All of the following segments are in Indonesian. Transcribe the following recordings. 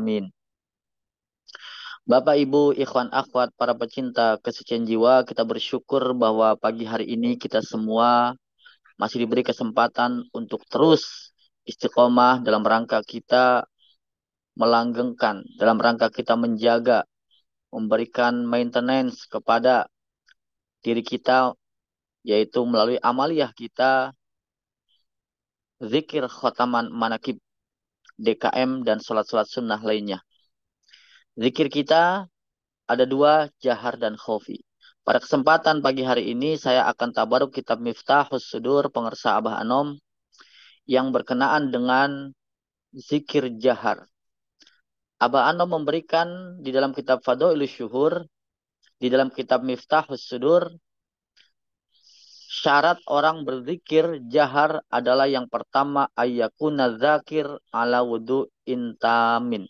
Amin. Bapak, Ibu, ikhwan, akhwat, para pecinta kesucian jiwa, kita bersyukur bahwa pagi hari ini kita semua masih diberi kesempatan untuk terus istiqomah dalam rangka kita melanggengkan, dalam rangka kita menjaga, memberikan maintenance kepada diri kita, yaitu melalui amaliyah kita, zikir khotaman manakib, DKM, dan sholat-sholat sunnah lainnya. Zikir kita ada dua, jahar dan khofi. Pada kesempatan pagi hari ini saya akan tabaruk kitab Miftahus Sudur pengarsa Abah Anom yang berkenaan dengan zikir jahar. Abah Anom memberikan di dalam kitab Fadailus Syuhur, di dalam kitab Miftahus Sudur, syarat orang berzikir jahar adalah yang pertama ayyakuna dzakir ala wudu intamin.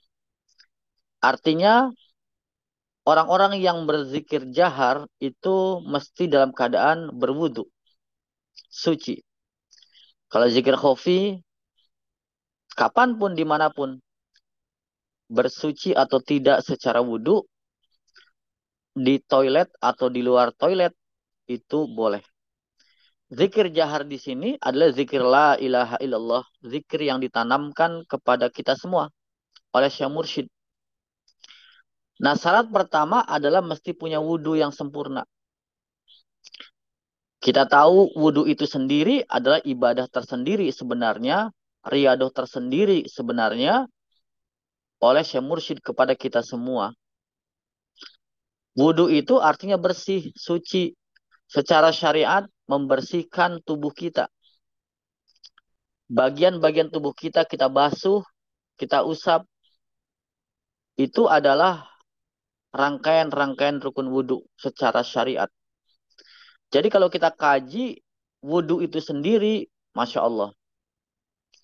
Artinya orang-orang yang berzikir jahar itu mesti dalam keadaan berwudu, suci. Kalau zikir khofi, kapanpun, dimanapun, bersuci atau tidak secara wudu, di toilet atau di luar toilet, itu boleh. Zikir jahar di sini adalah zikir la ilaha illallah, zikir yang ditanamkan kepada kita semua oleh Syekh Mursyid. Nah, syarat pertama adalah mesti punya wudu yang sempurna. Kita tahu wudu itu sendiri adalah ibadah tersendiri sebenarnya, riyadoh tersendiri sebenarnya oleh Syekh Mursyid kepada kita semua. Wudu itu artinya bersih, suci. Secara syariat membersihkan tubuh kita. Bagian-bagian tubuh kita kita basuh, kita usap. Itu adalah rangkaian-rangkaian rukun wudu secara syariat. Jadi kalau kita kaji wudu itu sendiri, Masya Allah.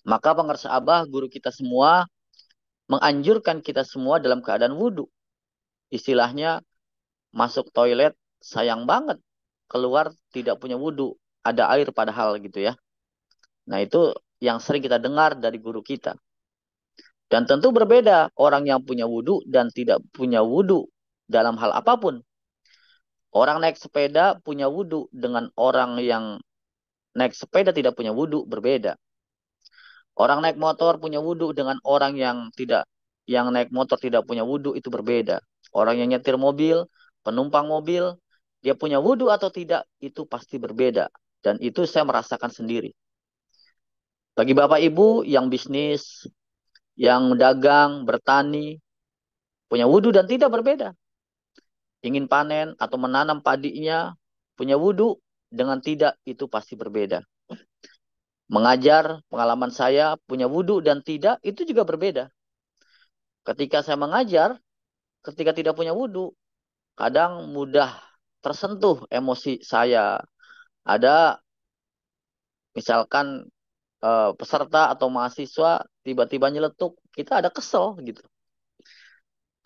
Maka pengarsa Abah, guru kita semua, menganjurkan kita semua dalam keadaan wudu. Istilahnya, masuk toilet, sayang banget. Keluar tidak punya wudu. Ada air padahal gitu ya. Nah itu yang sering kita dengar dari guru kita. Dan tentu berbeda orang yang punya wudu dan tidak punya wudu dalam hal apapun. Orang naik sepeda punya wudu dengan orang yang naik sepeda tidak punya wudu berbeda. Orang naik motor punya wudu dengan orang yang naik motor tidak punya wudu itu berbeda. Orang yang nyetir mobil, penumpang mobil, dia punya wudu atau tidak itu pasti berbeda. Dan itu saya merasakan sendiri. Bagi Bapak Ibu yang bisnis, yang dagang, bertani, punya wudu dan tidak berbeda. Ingin panen atau menanam padinya, punya wudu dengan tidak itu pasti berbeda. Mengajar, pengalaman saya punya wudu dan tidak itu juga berbeda. Ketika saya mengajar, ketika tidak punya wudu, kadang mudah tersentuh emosi saya. Ada misalkan peserta atau mahasiswa tiba-tiba nyeletuk, kita ada kesel gitu.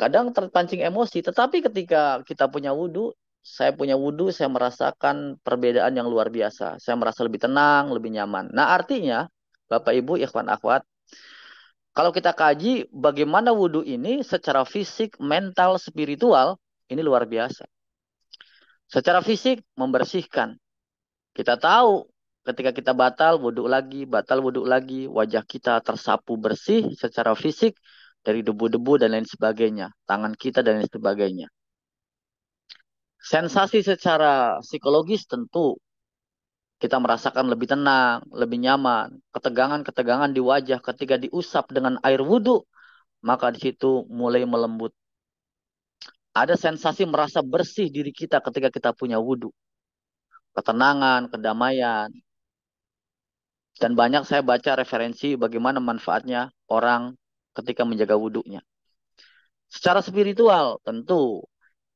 Kadang terpancing emosi, tetapi ketika kita punya wudu, saya punya wudu, saya merasakan perbedaan yang luar biasa. Saya merasa lebih tenang, lebih nyaman. Nah, artinya, Bapak Ibu, ikhwan akhwat, kalau kita kaji bagaimana wudu ini secara fisik, mental, spiritual, ini luar biasa. Secara fisik, membersihkan. Kita tahu ketika kita batal wudhu lagi, wajah kita tersapu bersih secara fisik dari debu-debu dan lain sebagainya, tangan kita dan lain sebagainya. Sensasi secara psikologis tentu kita merasakan lebih tenang, lebih nyaman. Ketegangan-ketegangan di wajah ketika diusap dengan air wudhu, maka di situ mulai melembut. Ada sensasi merasa bersih diri kita ketika kita punya wudhu. Ketenangan, kedamaian. Dan banyak saya baca referensi bagaimana manfaatnya orang ketika menjaga wudhunya. Secara spiritual, tentu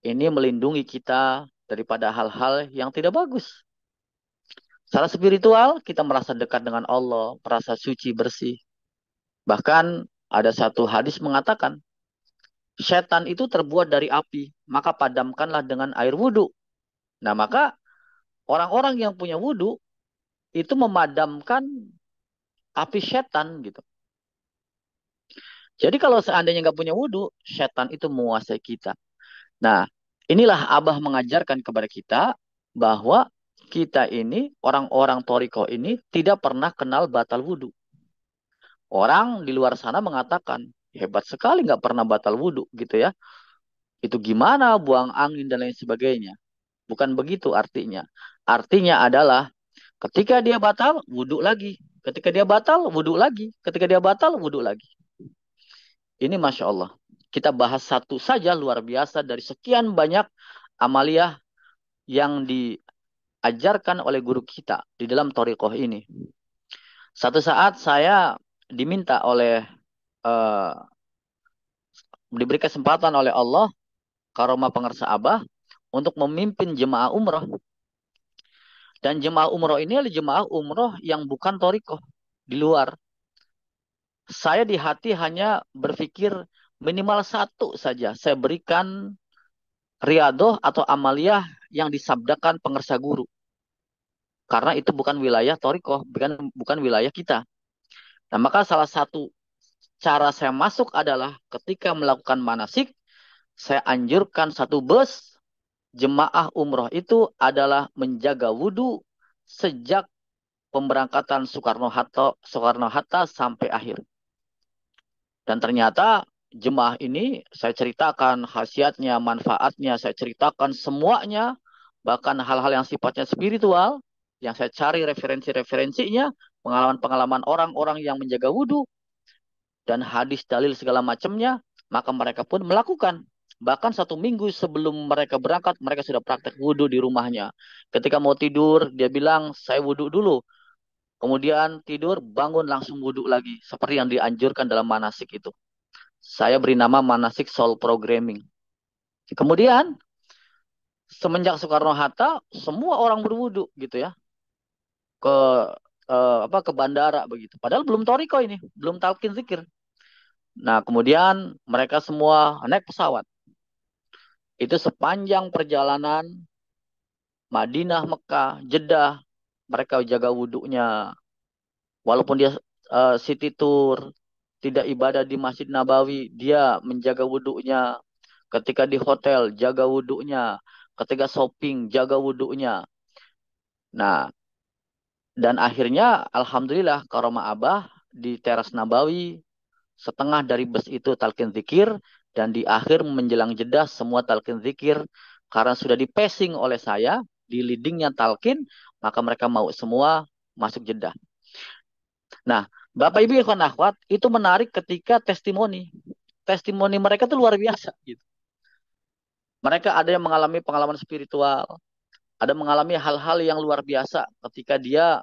ini melindungi kita daripada hal-hal yang tidak bagus. Secara spiritual, kita merasa dekat dengan Allah, merasa suci, bersih. Bahkan ada satu hadis mengatakan, setan itu terbuat dari api, maka padamkanlah dengan air wudhu. Nah, maka orang-orang yang punya wudhu itu memadamkan api setan gitu. Jadi kalau seandainya nggak punya wudhu, setan itu menguasai kita. Nah, inilah Abah mengajarkan kepada kita bahwa kita ini, orang-orang Toriko ini, tidak pernah kenal batal wudhu. Orang di luar sana mengatakan, hebat sekali nggak pernah batal wudhu gitu ya. Itu gimana buang angin dan lain sebagainya. Bukan begitu artinya. Artinya adalah ketika dia batal, wudhu lagi. Ketika dia batal, wudhu lagi. Ketika dia batal, wudhu lagi. Ini Masya Allah. Kita bahas satu saja luar biasa dari sekian banyak amaliyah yang diajarkan oleh guru kita di dalam Thariqah ini. Satu saat saya diminta oleh uh, diberi kesempatan oleh Allah karomah pengersa Abah untuk memimpin jemaah umroh. Dan jemaah umroh ini adalah jemaah umroh yang bukan Thariqah di luar. Saya di hati hanya berpikir minimal satu saja. Saya berikan riadoh atau amaliyah yang disabdakan pengersa guru. Karena itu bukan wilayah Thariqah, bukan wilayah kita. Nah, maka salah satu cara saya masuk adalah ketika melakukan manasik, saya anjurkan satu bus jemaah umroh itu adalah menjaga wudhu sejak pemberangkatan Soekarno-Hatta sampai akhir. Dan ternyata jemaah ini saya ceritakan khasiatnya, manfaatnya, saya ceritakan semuanya, bahkan hal-hal yang sifatnya spiritual, yang saya cari referensi-referensinya, pengalaman-pengalaman orang-orang yang menjaga wudhu, dan hadis dalil segala macamnya, maka mereka pun melakukan. Bahkan 1 minggu sebelum mereka berangkat, mereka sudah praktek wudhu di rumahnya. Ketika mau tidur, dia bilang, saya wudhu dulu. Kemudian tidur, bangun langsung wudhu lagi. Seperti yang dianjurkan dalam manasik itu. Saya beri nama manasik soul programming. Kemudian, semenjak Soekarno-Hatta, semua orang berwudhu gitu ya. Ke ke bandara begitu. Padahal belum Toriko ini, belum talqin zikir. Nah, kemudian mereka semua naik pesawat. Itu sepanjang perjalanan Madinah, Mekah, Jeddah, mereka jaga wudhunya. Walaupun dia city tour, tidak ibadah di Masjid Nabawi, dia menjaga wudhunya. Ketika di hotel, jaga wudhunya. Ketika shopping, jaga wudhunya. Nah, dan akhirnya Alhamdulillah karomah Abah di teras Nabawi, setengah dari bus itu talqin zikir, dan di akhir menjelang jeda semua talqin zikir, karena sudah di passing oleh saya, di leadingnya talqin, maka mereka mau semua masuk jeda. Nah, Bapak Ibu ikhwan akhwat, itu menarik ketika testimoni. Testimoni mereka itu luar biasa gitu. Mereka ada yang mengalami pengalaman spiritual, ada mengalami hal-hal yang luar biasa ketika dia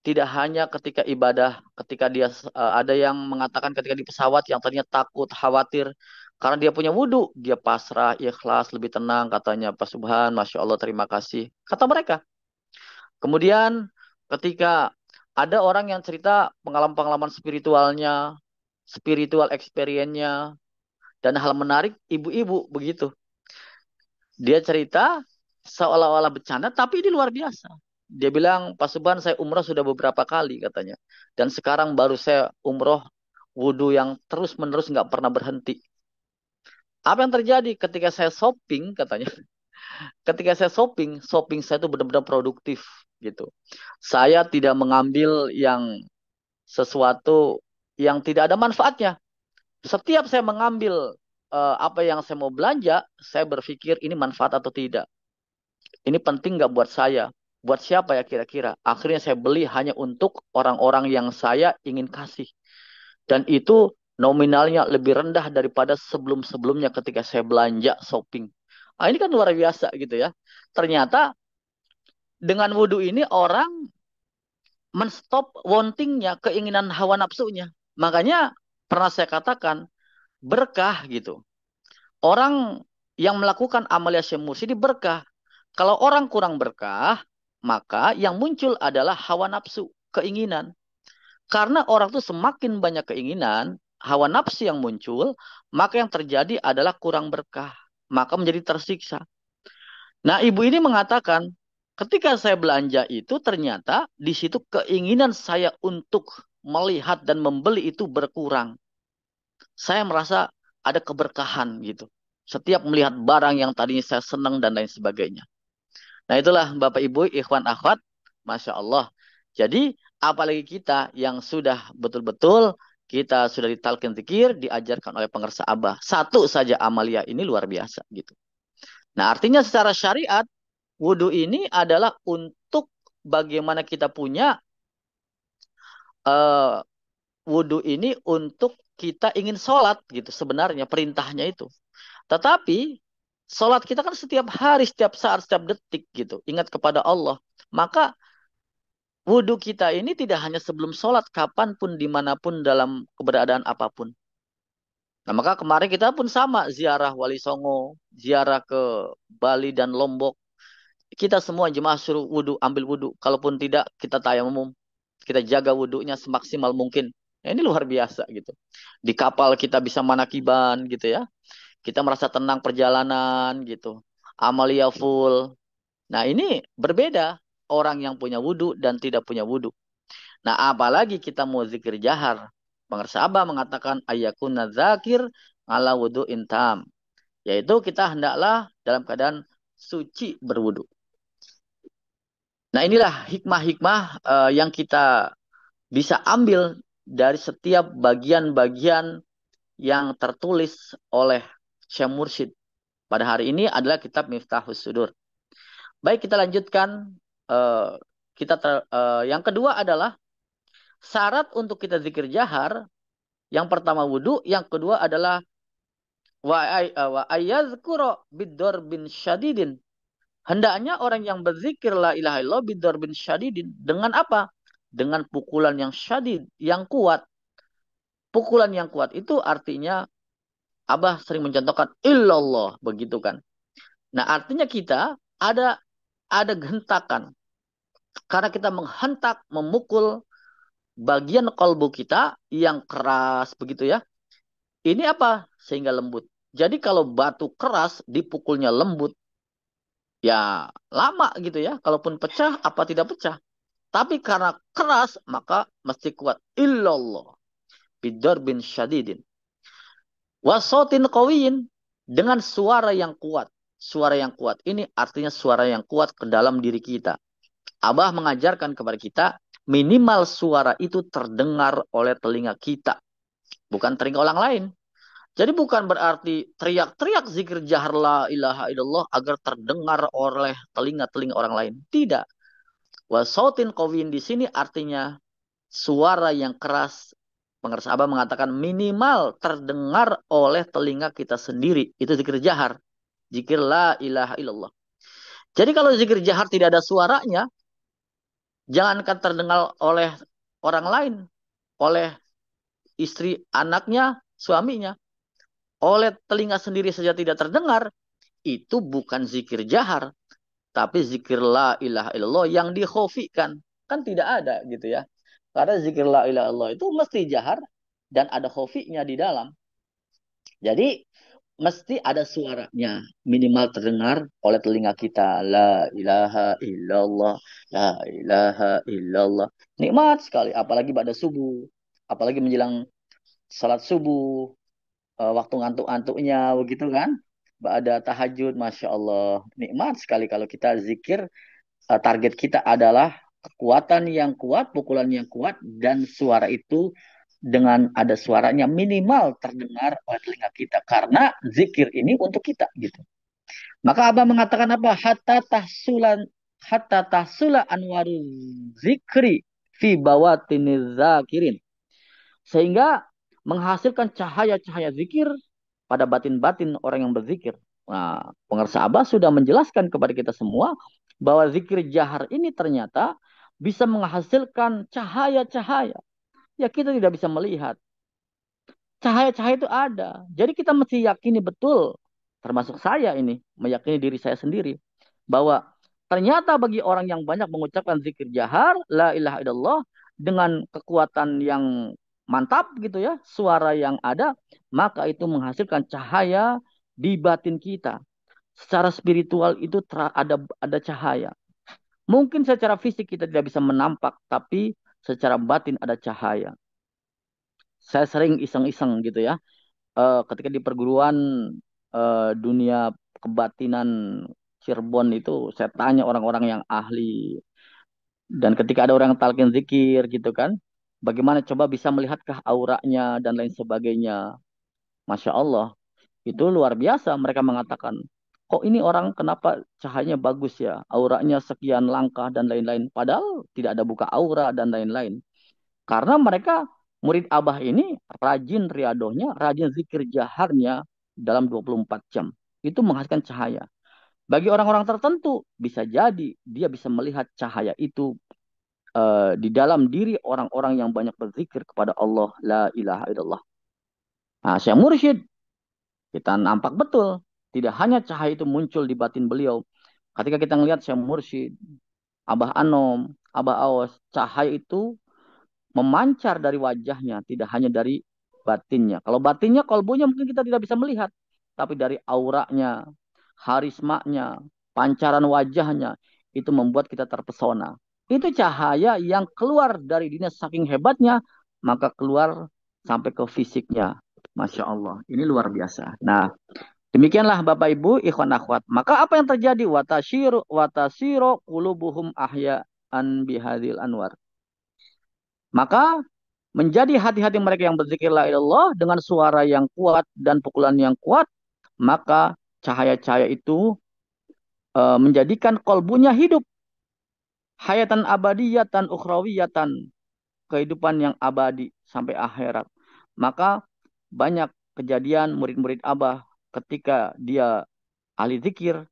tidak hanya ketika ibadah, ketika dia ada yang mengatakan ketika di pesawat yang tadinya takut, khawatir, karena dia punya wudhu, dia pasrah, ikhlas, lebih tenang, katanya Pak Subhan, Masya Allah, terima kasih. Kata mereka. Kemudian ketika ada orang yang cerita pengalaman-pengalaman spiritualnya, spiritual experience-nya, dan hal menarik, ibu-ibu begitu. Dia cerita seolah-olah bercanda, tapi ini luar biasa. Dia bilang, Pak Subhan, saya umroh sudah beberapa kali katanya. Dan sekarang baru saya umroh wudhu yang terus-menerus nggak pernah berhenti. Apa yang terjadi ketika saya shopping, katanya. Ketika saya shopping, shopping saya itu benar-benar produktif gitu. Saya tidak mengambil yang sesuatu yang tidak ada manfaatnya. Setiap saya mengambil apa yang saya mau belanja, saya berpikir ini manfaat atau tidak. Ini penting nggak buat saya? Buat siapa ya kira-kira? Akhirnya saya beli hanya untuk orang-orang yang saya ingin kasih. Dan itu nominalnya lebih rendah daripada sebelum-sebelumnya ketika saya belanja shopping. Nah, ini kan luar biasa gitu ya. Ternyata dengan wudhu ini orang menstop wantingnya, keinginan hawa nafsunya. Makanya pernah saya katakan berkah gitu. Orang yang melakukan amalia syemursi di berkah. Kalau orang kurang berkah, maka yang muncul adalah hawa nafsu, keinginan. Karena orang tuh semakin banyak keinginan, hawa nafsu yang muncul, maka yang terjadi adalah kurang berkah. Maka menjadi tersiksa. Nah, ibu ini mengatakan, ketika saya belanja itu ternyata di situ keinginan saya untuk melihat dan membeli itu berkurang. saya merasa ada keberkahan gitu. Setiap melihat barang yang tadinya saya senang dan lain sebagainya. Nah itulah Bapak Ibu, ikhwan akhwat, Masya Allah. Jadi apalagi kita yang sudah betul-betul kita sudah ditalkin zikir, diajarkan oleh pengersa Abah. Satu saja amalia ini luar biasa gitu. Nah artinya secara syariat, wudhu ini adalah untuk bagaimana kita punya uh, wudhu ini untuk kita ingin sholat gitu sebenarnya perintahnya itu. Tetapi sholat kita kan setiap hari, setiap saat, setiap detik gitu. Ingat kepada Allah. Maka wudhu kita ini tidak hanya sebelum sholat, kapanpun, dimanapun, dalam keberadaan apapun. Nah, maka kemarin kita pun sama, ziarah Wali Songo, ziarah ke Bali dan Lombok. Kita semua jemaah suruh wudhu, ambil wudhu. Kalaupun tidak, kita tayamum. Kita jaga wudhunya semaksimal mungkin. Ya, ini luar biasa gitu. Di kapal kita bisa manakiban gitu ya. Kita merasa tenang perjalanan gitu. Amalia full. Nah ini berbeda orang yang punya wudhu dan tidak punya wudhu. Nah apalagi kita mau zikir jahar. Pengersa Abah mengatakan ayakuna zakir ala wudhu intam. Yaitu kita hendaklah dalam keadaan suci berwudhu. Nah inilah hikmah-hikmah yang kita bisa ambil dari setiap bagian-bagian yang tertulis oleh Syekh Mursyid pada hari ini adalah kitab Miftahus Sudur. Baik, kita lanjutkan. Uh, yang kedua adalah syarat untuk kita zikir jahar. Yang pertama wudhu, yang kedua adalah wa ayyazkuro bidor bin syadidin. Hendaknya orang yang berzikir la ilaha illallah bidor bin syadidin. Dengan apa? Dengan pukulan yang syadid, yang kuat. Pukulan yang kuat itu artinya Abah sering mencontohkan illallah, begitu kan. Nah, artinya kita ada gentakan. Karena kita menghentak, memukul bagian kolbu kita yang keras begitu ya. Ini apa? Sehingga lembut. Jadi kalau batu keras dipukulnya lembut, ya lama gitu ya. Kalaupun pecah, apa tidak pecah. Tapi karena keras, maka mesti kuat. Illallah. Bidor bin syadidin. Wasotin kawiyin. Dengan suara yang kuat. Suara yang kuat ini artinya suara yang kuat ke dalam diri kita. Abah mengajarkan kepada kita, minimal suara itu terdengar oleh telinga kita, bukan telinga orang lain. Jadi bukan berarti teriak-teriak zikir jahar la ilaha illallah agar terdengar oleh telinga-telinga orang lain. Tidak. Wasautin qawin di sini artinya suara yang keras. Pengersa Abah mengatakan minimal terdengar oleh telinga kita sendiri. Itu zikir jahar. Zikir la ilaha illallah. Jadi kalau zikir jahar tidak ada suaranya, jangankan terdengar oleh orang lain, oleh istri, anaknya, suaminya, oleh telinga sendiri saja tidak terdengar, itu bukan zikir jahar, tapi zikir la ilaha illallah yang dikhofikan. Kan tidak ada gitu ya. Karena zikir la ilaha illallah itu mesti jahar dan ada khofinya di dalam. Jadi mesti ada suaranya minimal terdengar oleh telinga kita la ilaha illallah la ilaha illallah nikmat sekali apalagi pada subuh apalagi menjelang salat subuh waktu ngantuk-ngantuknya begitu kan ada tahajud masya Allah nikmat sekali kalau kita zikir target kita adalah kekuatan yang kuat pukulan yang kuat dan suara itu dengan ada suaranya minimal terdengar oleh telinga kita karena zikir ini untuk kita gitu. Maka Abah mengatakan apa? Hatta tahsula anwaru zikri fi bawatiniz zakirin. Sehingga menghasilkan cahaya-cahaya zikir pada batin-batin orang yang berzikir. Nah, pengersa Abah sudah menjelaskan kepada kita semua bahwa zikir jahar ini ternyata bisa menghasilkan cahaya-cahaya. Ya kita tidak bisa melihat. Cahaya-cahaya itu ada. Jadi kita mesti yakini betul, termasuk saya ini, meyakini diri saya sendiri, bahwa ternyata bagi orang yang banyak mengucapkan zikir jahar, la ilaha illallah, dengan kekuatan yang mantap gitu ya, suara yang ada, maka itu menghasilkan cahaya di batin kita. Secara spiritual itu ada cahaya. Mungkin secara fisik kita tidak bisa menampak, tapi secara batin ada cahaya. Saya sering iseng-iseng gitu ya. ketika di perguruan dunia kebatinan Cirebon itu saya tanya orang-orang yang ahli dan ketika ada orang yang talqin zikir gitu kan, bagaimana coba bisa melihatkah auranya dan lain sebagainya. Masya Allah, itu luar biasa mereka mengatakan. Kok ini orang kenapa cahayanya bagus ya, auranya sekian langkah dan lain-lain. Padahal tidak ada buka aura dan lain-lain. Karena mereka murid Abah ini rajin riadohnya, rajin zikir jaharnya dalam 24 jam. Itu menghasilkan cahaya. Bagi orang-orang tertentu bisa jadi dia bisa melihat cahaya itu di dalam diri orang-orang yang banyak berzikir kepada Allah la ilaha illallah. Nah, Syekh Mursyid kita nampak betul tidak hanya cahaya itu muncul di batin beliau. Ketika kita melihat Syekh Mursyid, Abah Anom, Abah Awas, cahaya itu memancar dari wajahnya, tidak hanya dari batinnya. Kalau batinnya, kolbunya mungkin kita tidak bisa melihat. Tapi dari auranya, harismanya, pancaran wajahnya, itu membuat kita terpesona. Itu cahaya yang keluar dari dinya saking hebatnya, maka keluar sampai ke fisiknya. Masya Allah, ini luar biasa. Nah, demikianlah Bapak Ibu, ikhwan akhwat. Maka apa yang terjadi? Watasiro kulubuhum ahya'an bihadil anwar. Maka menjadi hati-hati mereka yang berzikir la ilallah dengan suara yang kuat dan pukulan yang kuat, maka cahaya-cahaya itu menjadikan kolbunya hidup. Hayatan abadiyatan ukhrawiyatan. Kehidupan yang abadi sampai akhirat. Maka banyak kejadian murid-murid Abah ketika dia ahli zikir,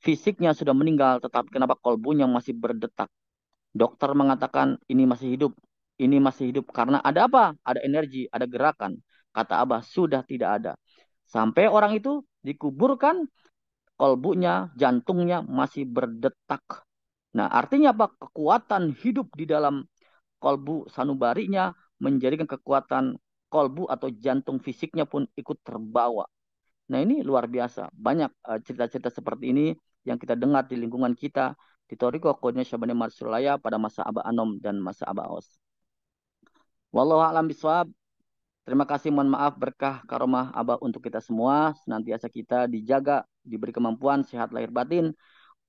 fisiknya sudah meninggal, tetapi kenapa kolbunya masih berdetak. Dokter mengatakan ini masih hidup. Ini masih hidup karena ada apa? Ada energi, ada gerakan. Kata Abah, sudah tidak ada. Sampai orang itu dikuburkan, kolbunya, jantungnya masih berdetak. Nah, artinya apa? Kekuatan hidup di dalam kolbu sanubarinya menjadikan kekuatan kolbu atau jantung fisiknya pun ikut terbawa. Nah, ini luar biasa. Banyak cerita-cerita seperti ini yang kita dengar di lingkungan kita di Toriko Kodnya Syabani Marsulaya pada masa Aba Anom dan masa Aba Aus. Wallahu a'lam bishawab. Terima kasih, mohon maaf berkah karomah Abah untuk kita semua. Senantiasa kita dijaga, diberi kemampuan, sehat lahir batin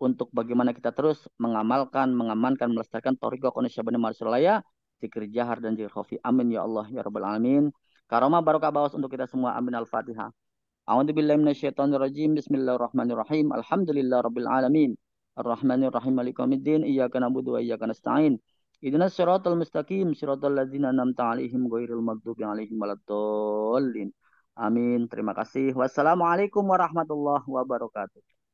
untuk bagaimana kita terus mengamalkan, mengamankan, melestarikan Toriko Kodnya Syabani Marsulaya, zikir jahar dan zikir khafi. Amin ya Allah ya Rabbal Alamin. Karomah barokah bawas untuk kita semua. Amin al-Fatihah. A'udzu billahi minasyaitonir rajim. Bismillahirrahmanirrahim. Alhamdulillahirabbil alamin. Arrahmanirrahim maliki yaumiddin. Iyyaka na'budu wa iyyaka nasta'in. Ihdinas siratal mustaqim, siratal ladzina an'amta 'alaihim ghairil maghdubi 'alaihim waladdallin. Amin. Terima kasih. Wassalamualaikum warahmatullahi wabarakatuh.